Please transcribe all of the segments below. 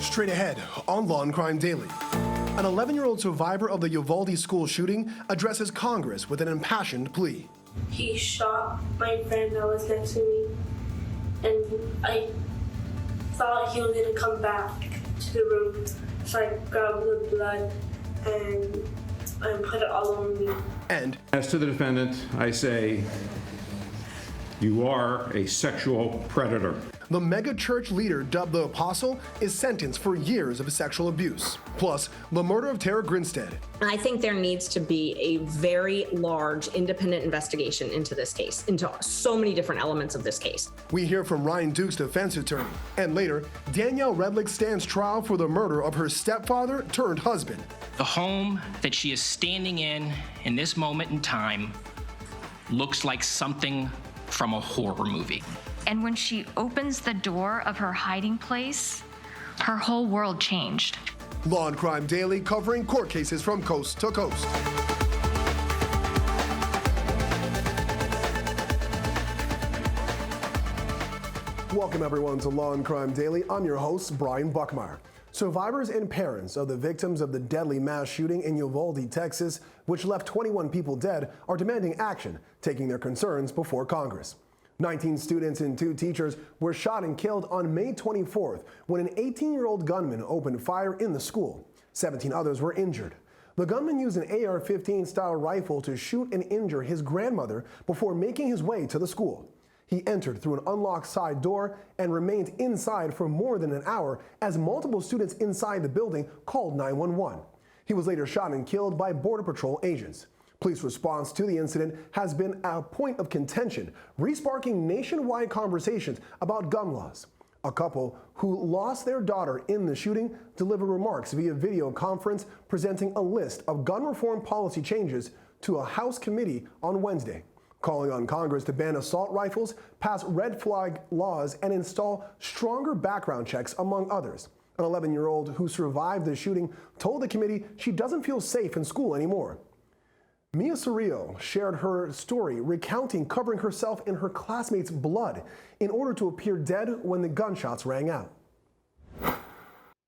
Straight ahead on Law&Crime Daily. An 11-year-old survivor of the Uvalde school shooting addresses Congress with an impassioned plea. He shot my friend that was next to me, and I thought he was going to come back to the room, so I grabbed the blood and put it all over me. And as to the defendant, I say, you are a sexual predator. The megachurch leader, dubbed the Apostle, is sentenced for years of sexual abuse. Plus, the murder of Tara Grinstead. I think there needs to be a very large independent investigation into this case, into so many different elements of this case. We hear from Ryan Duke's defense attorney. And later, Danielle Redlick stands trial for the murder of her stepfather-turned-husband. The home that she is standing in this moment in time, looks like something from a horror movie. And when she opens the door of her hiding place, her whole world changed. Law&Crime Daily, covering court cases from coast to coast. Welcome everyone to Law&Crime Daily. I'm your host, Brian Buckmeyer. Survivors and parents of the victims of the deadly mass shooting in Uvalde, Texas, which left 21 people dead, are demanding action, taking their concerns before Congress. 19 students and 2 teachers were shot and killed on May 24th when an 18-year-old gunman opened fire in the school. 17 others were injured. The gunman used an AR-15 style rifle to shoot and injure his grandmother before making his way to the school. He entered through an unlocked side door and remained inside for more than an hour as multiple students inside the building called 911. He was later shot and killed by Border Patrol agents. Police response to the incident has been a point of contention, re-sparking nationwide conversations about gun laws. A couple who lost their daughter in the shooting delivered remarks via video conference presenting a list of gun reform policy changes to a House committee on Wednesday, calling on Congress to ban assault rifles, pass red flag laws, and install stronger background checks, among others. An 11-year-old who survived the shooting told the committee she doesn't feel safe in school anymore. Miah Cerrillo shared her story recounting covering herself in her classmates' blood in order to appear dead when the gunshots rang out.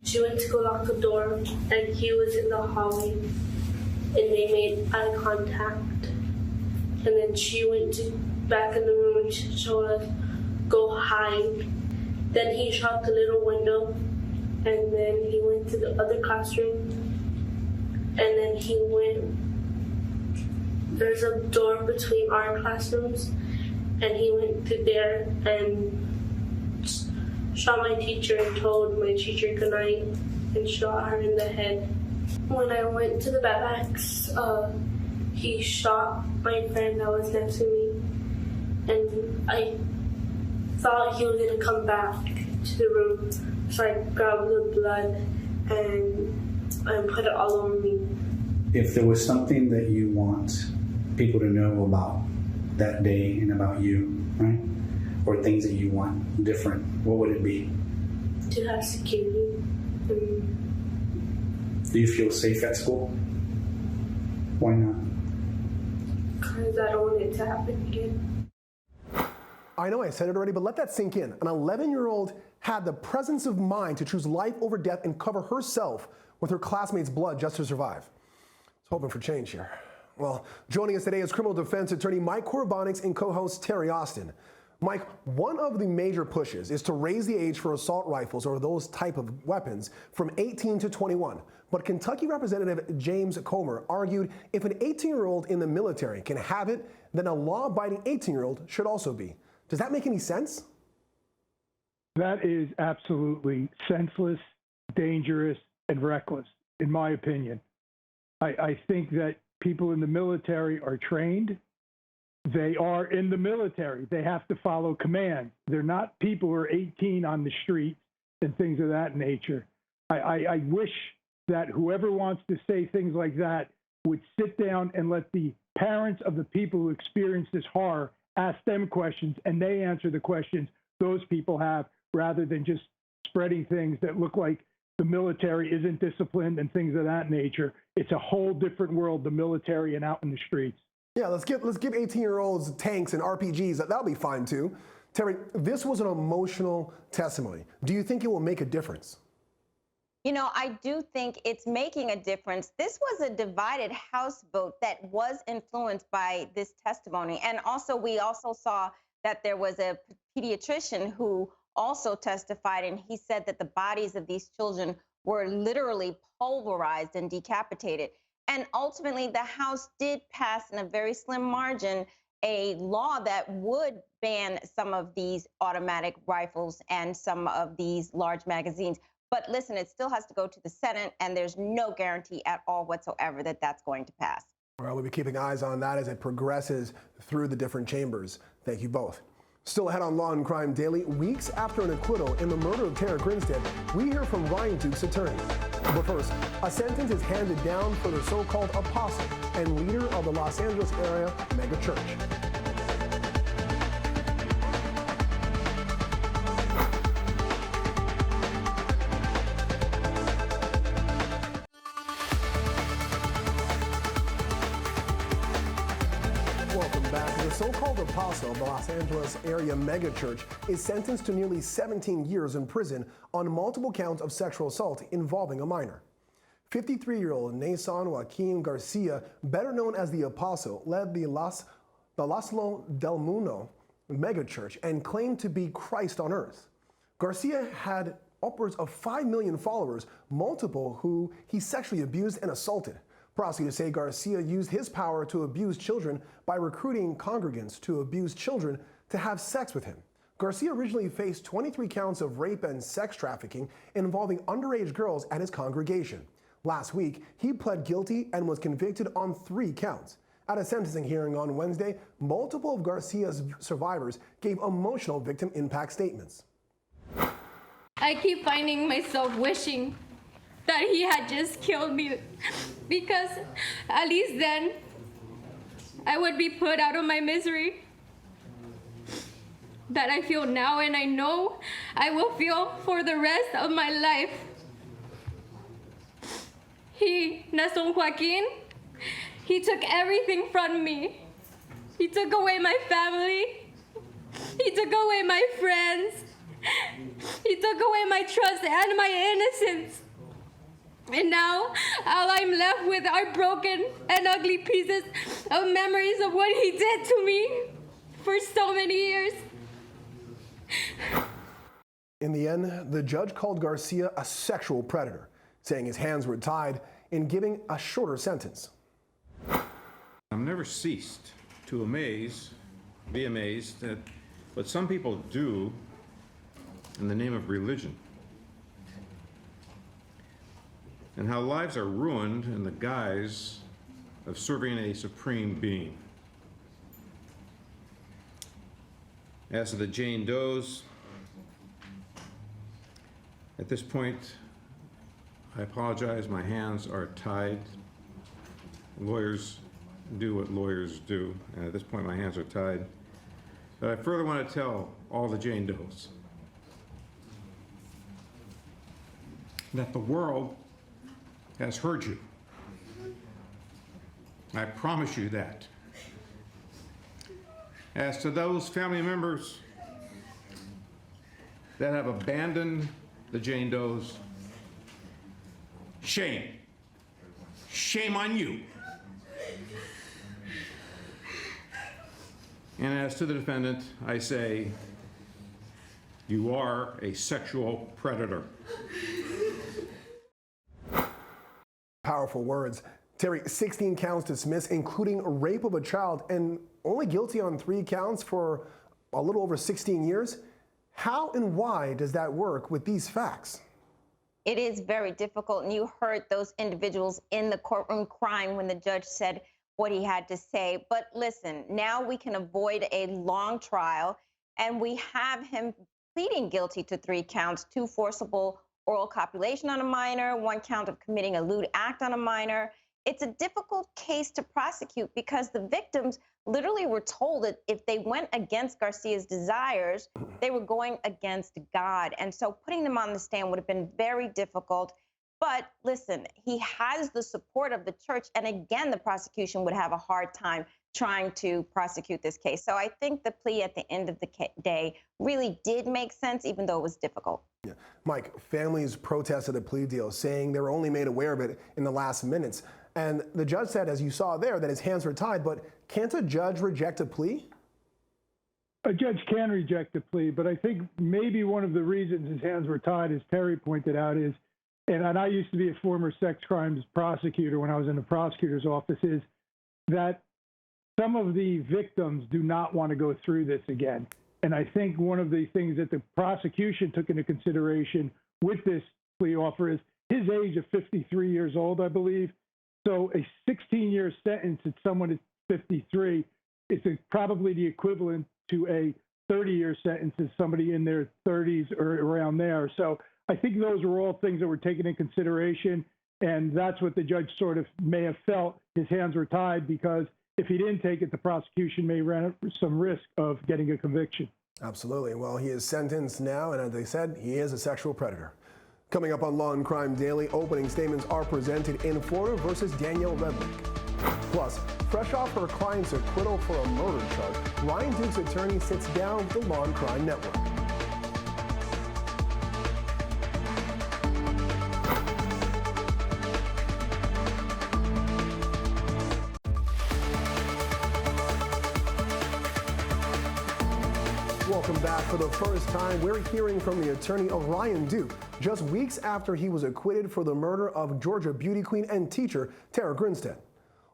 She went to go lock the door, and he was in the hallway, and they made eye contact. And then she went back in the room and she told us, go hide. Then he shot the little window, and then he went to the other classroom, and then he went. There's a door between our classrooms, and he went to there and shot my teacher and told my teacher goodnight and shot her in the head. When I went to the barracks, he shot my friend that was next to me, and I thought he was going to come back to the room, so I grabbed the blood and put it all over me. If there was something that you want people to know about that day and about you, right? Or things that you want different, what would it be? To have security. Do you feel safe at school? Why not? Because I don't want it to happen again. I know I said it already, but let that sink in. An 11-year-old had the presence of mind to choose life over death and cover herself with her classmates' blood just to survive. I was hoping for change here. Well, joining us today is criminal defense attorney Mike Koribanics and co-host Terry Austin. Mike, one of the major pushes is to raise the age for assault rifles or those type of weapons from 18 to 21. But Kentucky Representative James Comer argued if an 18-year-old in the military can have it, then a law-abiding 18-year-old should also be. Does that make any sense? That is absolutely senseless, dangerous, and reckless, in my opinion. I think that people in the military are trained. They are in the military. They have to follow commands. They're not people who are 18 on the street and things of that nature. I wish that whoever wants to say things like that would sit down and let the parents of the people who experience this horror ask them questions, and they answer the questions those people have, rather than just spreading things that look like the military isn't disciplined and things of that nature. It's a whole different world, the military and out in the streets. Yeah, let's give 18-year-olds tanks and RPGs. That'll be fine too. Terry, this was an emotional testimony. Do you think it will make a difference? You know, I do think it's making a difference. This was a divided House vote that was influenced by this testimony. And also, we also saw that there was a pediatrician who also testified, and he said that the bodies of these children were literally pulverized and decapitated. And ultimately, the House did pass in a very slim margin a law that would ban some of these automatic rifles and some of these large magazines. But listen, it still has to go to the Senate, and there's no guarantee at all whatsoever that that's going to pass. Well, we'll be keeping eyes on that as it progresses through the different chambers. Thank you both. Still ahead on Law and Crime Daily, weeks after an acquittal in the murder of Tara Grinstead, we hear from Ryan Duke's attorney. But first, a sentence is handed down for the so-called apostle and leader of the Los Angeles area megachurch. The so-called apostle of the Los Angeles area megachurch is sentenced to nearly 17 years in prison on multiple counts of sexual assault involving a minor. 53-year-old Naasón Joaquín García, better known as the apostle, led the Luz Del Mundo megachurch and claimed to be Christ on earth. Garcia had upwards of 5 million followers, multiple who he sexually abused and assaulted. Prosecutors say Garcia used his power to abuse children by recruiting congregants to abuse children to have sex with him. Garcia originally faced 23 counts of rape and sex trafficking involving underage girls at his congregation. Last week, he pled guilty and was convicted on 3 counts. At a sentencing hearing on Wednesday, multiple of Garcia's survivors gave emotional victim impact statements. I keep finding myself wishing that he had just killed me, because at least then I would be put out of my misery that I feel now, and I know I will feel for the rest of my life. Naasón Joaquín, he took everything from me. He took away my family. He took away my friends. He took away my trust and my innocence. And now, all I'm left with are broken and ugly pieces of memories of what he did to me for so many years. In the end, the judge called Garcia a sexual predator, saying his hands were tied and giving a shorter sentence. I've never ceased to be amazed at what some people do in the name of religion, and how lives are ruined in the guise of serving a supreme being. As to the Jane Does, at this point, I apologize, my hands are tied. Lawyers do what lawyers do, and at this point my hands are tied. But I further want to tell all the Jane Does that the world has heard you. I promise you that. As to those family members that have abandoned the Jane Does, shame. Shame on you. And as to the defendant, I say, you are a sexual predator. Powerful words. Terry, 16 counts dismissed, including rape of a child, and only guilty on 3 counts for a little over 16 years. How and why does that work with these facts? It is very difficult, and you heard those individuals in the courtroom crying when the judge said what he had to say. But listen, now we can avoid a long trial, and we have him pleading guilty to 3 counts, 2 forcible oral copulation on a minor, 1 count of committing a lewd act on a minor. It's a difficult case to prosecute because the victims literally were told that if they went against Garcia's desires, they were going against God. And so putting them on the stand would have been very difficult. But listen, he has the support of the church. And again, the prosecution would have a hard time trying to prosecute this case. So I think the plea at the end of the day really did make sense, even though it was difficult. Yeah. Mike, families protested the plea deal, saying they were only made aware of it in the last minutes. And the judge said, as you saw there, that his hands were tied. But can't a judge reject a plea? A judge can reject a plea, but I think maybe one of the reasons his hands were tied, as Terry pointed out, is, and I used to be a former sex crimes prosecutor when I was in the prosecutor's office, is that some of the victims do not want to go through this again. And I think one of the things that the prosecution took into consideration with this plea offer is his age of 53 years old, I believe. So a 16-year sentence at someone at 53 is probably the equivalent to a 30-year sentence as somebody in their 30s or around there. So I think those were all things that were taken in consideration. And that's what the judge sort of may have felt. His hands were tied because if he didn't take it, the prosecution may run some risk of getting a conviction. Absolutely. Well, he is sentenced now, and as they said, he is a sexual predator. Coming up on Law and Crime Daily, opening statements are presented in Florida versus Danielle Redlick. Plus, fresh off her client's acquittal for a murder charge, Ryan Duke's attorney sits down with the Law and Crime Network. Welcome back. For the first time, we're hearing from the attorney of Ryan Duke just weeks after he was acquitted for the murder of Georgia beauty queen and teacher Tara Grinstead.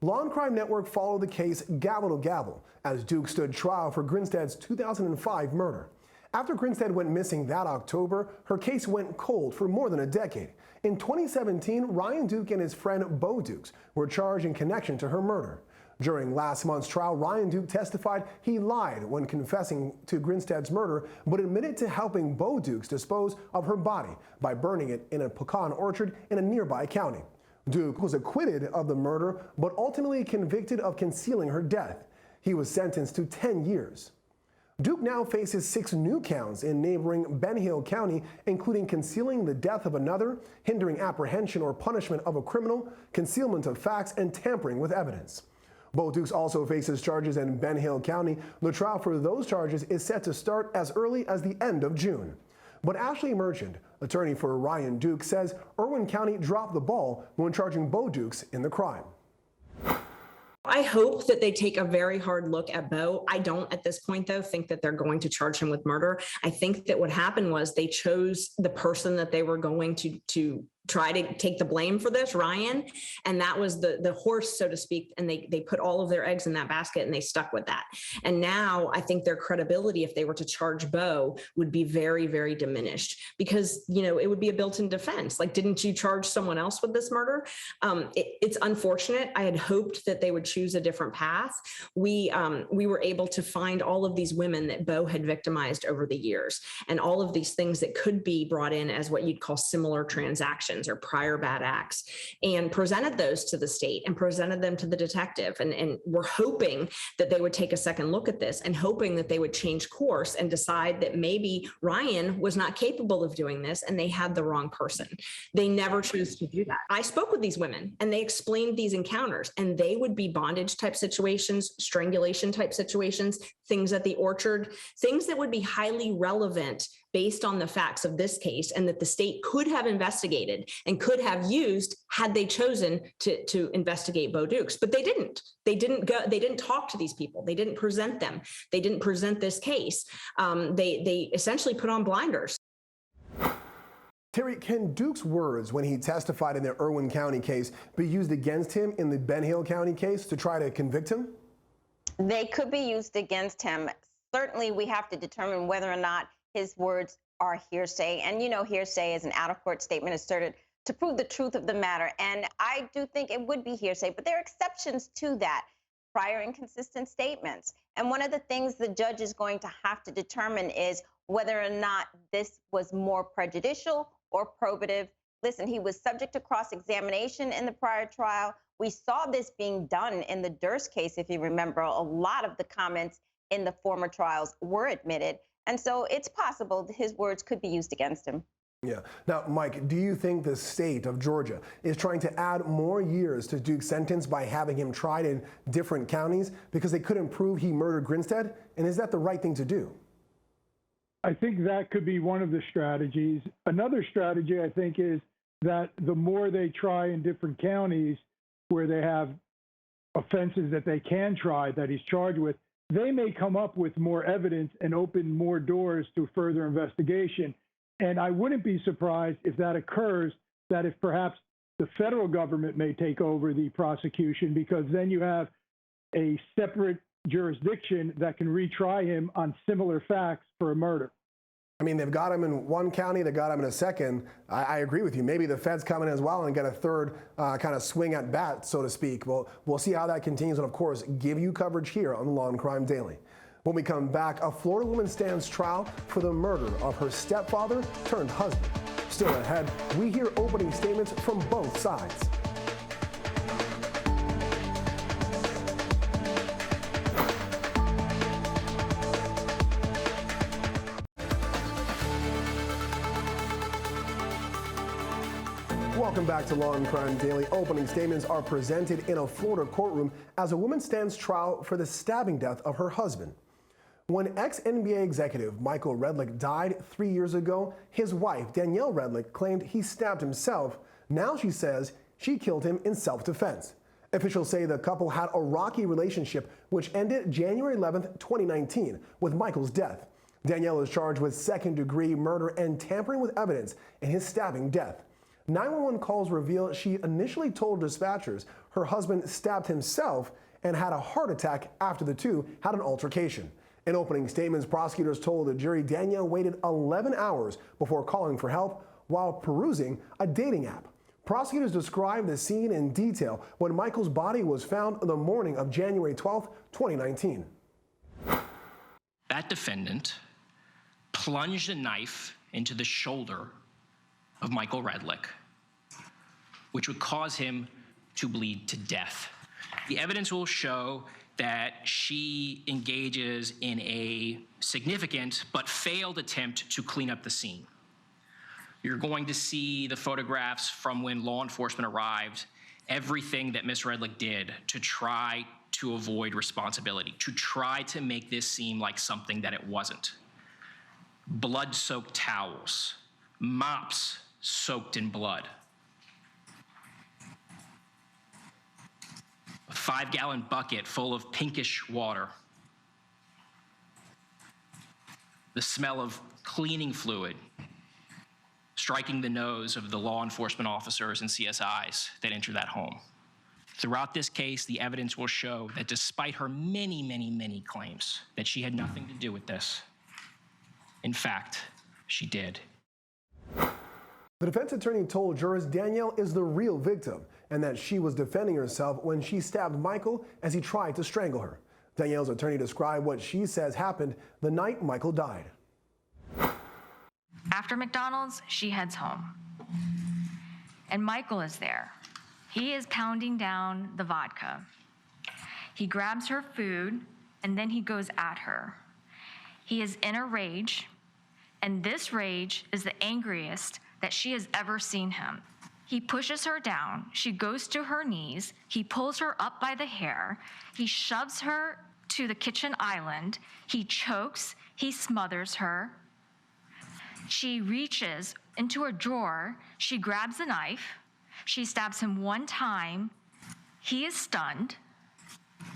Law and Crime Network followed the case gavel to gavel as Duke stood trial for Grinstead's 2005 murder. After Grinstead went missing that October, her case went cold for more than a decade. In 2017, Ryan Duke and his friend Bo Dukes were charged in connection to her murder. During last month's trial, Ryan Duke testified he lied when confessing to Grinstead's murder, but admitted to helping Bo Dukes dispose of her body by burning it in a pecan orchard in a nearby county. Duke was acquitted of the murder, but ultimately convicted of concealing her death. He was sentenced to 10 years. Duke now faces 6 new counts in neighboring Ben Hill County, including concealing the death of another, hindering apprehension or punishment of a criminal, concealment of facts, and tampering with evidence. Bo Dukes also faces charges in Ben Hill County. The trial for those charges is set to start as early as the end of June. But Ashley Merchant, attorney for Ryan Duke, says Irwin County dropped the ball when charging Bo Dukes in the crime. I hope that they take a very hard look at Bo. I don't at this point, though, think that they're going to charge him with murder. I think that what happened was they chose the person that they were going to try to take the blame for this, Ryan, and that was the horse, so to speak, and they put all of their eggs in that basket and they stuck with that. And now I think their credibility, if they were to charge Bo, would be very, very diminished because, you know, it would be a built-in defense. Like, didn't you charge someone else with this murder? It's unfortunate. I had hoped that they would choose a different path. We were able to find all of these women that Bo had victimized over the years and all of these things that could be brought in as what you'd call similar transactions or prior bad acts, and presented those to the state and presented them to the detective. And we're hoping that they would take a second look at this and hoping that they would change course and decide that maybe Ryan was not capable of doing this and they had the wrong person. They never chose to do that. I spoke with these women and they explained these encounters, and they would be bondage type situations, strangulation type situations, things at the orchard, things that would be highly relevant based on the facts of this case and that the state could have investigated and could have used had they chosen to investigate Bo Dukes. But they didn't. They didn't talk to these people. They didn't present them. They didn't present this case. They essentially put on blinders. Terry, can Duke's words when he testified in the Irwin County case be used against him in the Ben Hill County case to try to convict him? They could be used against him. Certainly, we have to determine whether or not his words are hearsay. And, you know, hearsay is an out-of-court statement asserted to prove the truth of the matter. And I do think it would be hearsay, but there are exceptions to that. Prior inconsistent statements. And one of the things the judge is going to have to determine is whether or not this was more prejudicial or probative. Listen, he was subject to cross-examination in the prior trial. We saw this being done in the Durst case, if you remember. A lot of the comments in the former trials were admitted. And so it's possible that his words could be used against him. Yeah. Now, Mike, do you think the state of Georgia is trying to add more years to Duke's sentence by having him tried in different counties because they couldn't prove he murdered Grinstead? And is that the right thing to do? I think that could be one of the strategies. Another strategy, I think, is that the more they try in different counties where they have offenses that they can try that he's charged with, they may come up with more evidence and open more doors to further investigation. And I wouldn't be surprised if that occurs, that if perhaps the federal government may take over the prosecution, because then you have a separate jurisdiction that can retry him on similar facts for a murder. I mean, they've got him in one county, they got him in a second. I agree with you. Maybe the feds come in as well and get a third kind of swing at bat, so to speak. Well, we'll see how that continues, and of course, give you coverage here on Law&Crime Daily. When we come back, a Florida woman stands trial for the murder of her stepfather-turned-husband. Still ahead, we hear opening statements from both sides. Welcome back to Law&Crime Daily. Opening statements are presented in a Florida courtroom as a woman stands trial for the stabbing death of her husband. When ex-NBA executive Michael Redlich died 3 years ago, his wife, Danielle Redlich, claimed he stabbed himself. Now she says she killed him in self-defense. Officials say the couple had a rocky relationship, which ended January 11th, 2019, with Michael's death. Danielle is charged with second-degree murder and tampering with evidence in his stabbing death. 911 calls reveal she initially told dispatchers her husband stabbed himself and had a heart attack after the two had an altercation. In opening statements, prosecutors told the jury Danielle waited 11 hours before calling for help while perusing a dating app. Prosecutors described the scene in detail when Michael's body was found on the morning of January 12, 2019. That defendant plunged a knife into the shoulder of Michael Redlich, which would cause him to bleed to death. The evidence will show that she engages in a significant but failed attempt to clean up the scene. You're going to see the photographs from when law enforcement arrived, everything that Ms. Redlich did to try to avoid responsibility, to try to make this seem like something that it wasn't. Blood-soaked towels, mops soaked in blood, a 5-gallon bucket full of pinkish water, the smell of cleaning fluid striking the nose of the law enforcement officers and CSIs that enter that home. Throughout this case, the evidence will show that despite her many claims that she had nothing to do with this, in fact, she did. The defense attorney told jurors Danielle is the real victim and that she was defending herself when she stabbed Michael as he tried to strangle her. Danielle's attorney described what she says happened the night Michael died. After McDonald's, she heads home. And Michael is there. He is pounding down the vodka. He grabs her food, and then he goes at her. He is in a rage, and this rage is the angriest that she has ever seen him. He pushes her down. She goes to her knees. He pulls her up by the hair. He shoves her to the kitchen island. He chokes. He smothers her. She reaches into a drawer. She grabs a knife. She stabs him one time. He is stunned.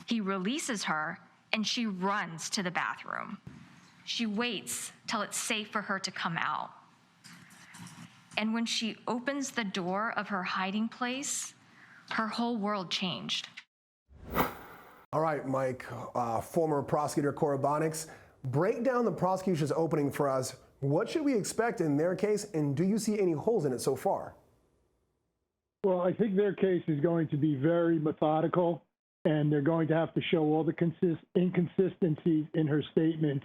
He releases her, and she runs to the bathroom. She waits till it's safe for her to come out. And when she opens the door of her hiding place, her whole world changed. All right, Mike, former prosecutor Koribanics, break down the prosecution's opening for us. What should we expect in their case, and do you see any holes in it so far? Well, I think their case is going to be very methodical, and they're going to have to show all the inconsistencies in her statement.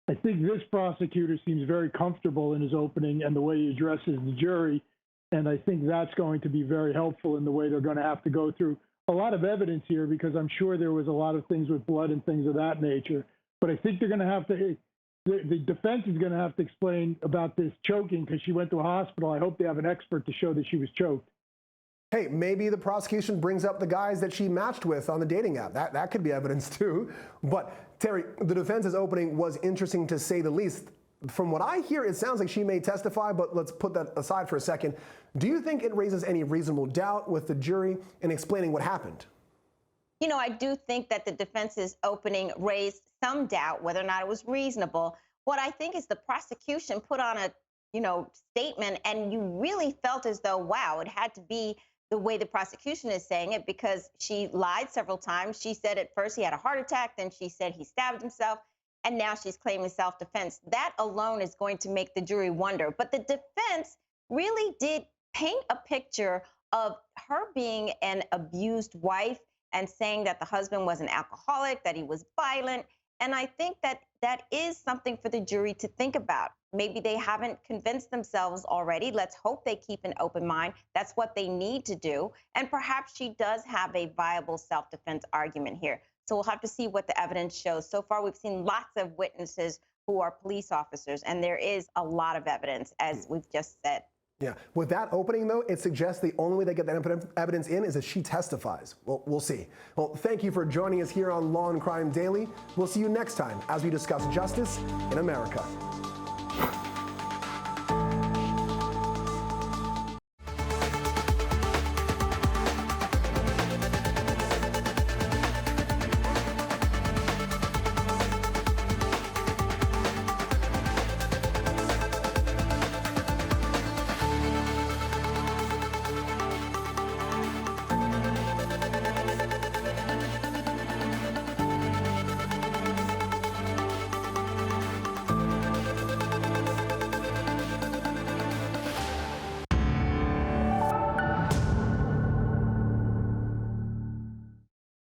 I think this prosecutor seems very comfortable in his opening and the way he addresses the jury, and I think that's going to be very helpful in the way they're going to have to go through a lot of evidence here, because I'm sure there was a lot of things with blood and things of that nature. But I think they're going to have to The defense is going to have to explain about this choking because she went to a hospital. I hope they have an expert to show that she was choked. Hey, maybe the prosecution brings up the guys that she matched with on the dating app. That could be evidence too. But Terry, the defense's opening was interesting to say the least. From what I hear, it sounds like she may testify, but let's put that aside for a second. Do you think it raises any reasonable doubt with the jury in explaining what happened? You know, I do think that the defense's opening raised some doubt whether or not it was reasonable. What I think is the prosecution put on a, statement, and you really felt as though, wow, it had to be the way the prosecution is saying it, because she lied several times. She said at first he had a heart attack, then she said he stabbed himself, and now she's claiming self-defense. That alone is going to make the jury wonder. But the defense really did paint a picture of her being an abused wife and saying that the husband was an alcoholic, that he was violent. And I think that that is something for the jury to think about. Maybe they haven't convinced themselves already. Let's hope they keep an open mind. That's what they need to do. And perhaps she does have a viable self-defense argument here. So we'll have to see what the evidence shows. So far, we've seen lots of witnesses who are police officers, and there is a lot of evidence, as we've just said. Yeah. With that opening, though, it suggests the only way they get that evidence in is if she testifies. Well, we'll see. Well, thank you for joining us here on Law and Crime Daily. We'll see you next time as we discuss justice in America.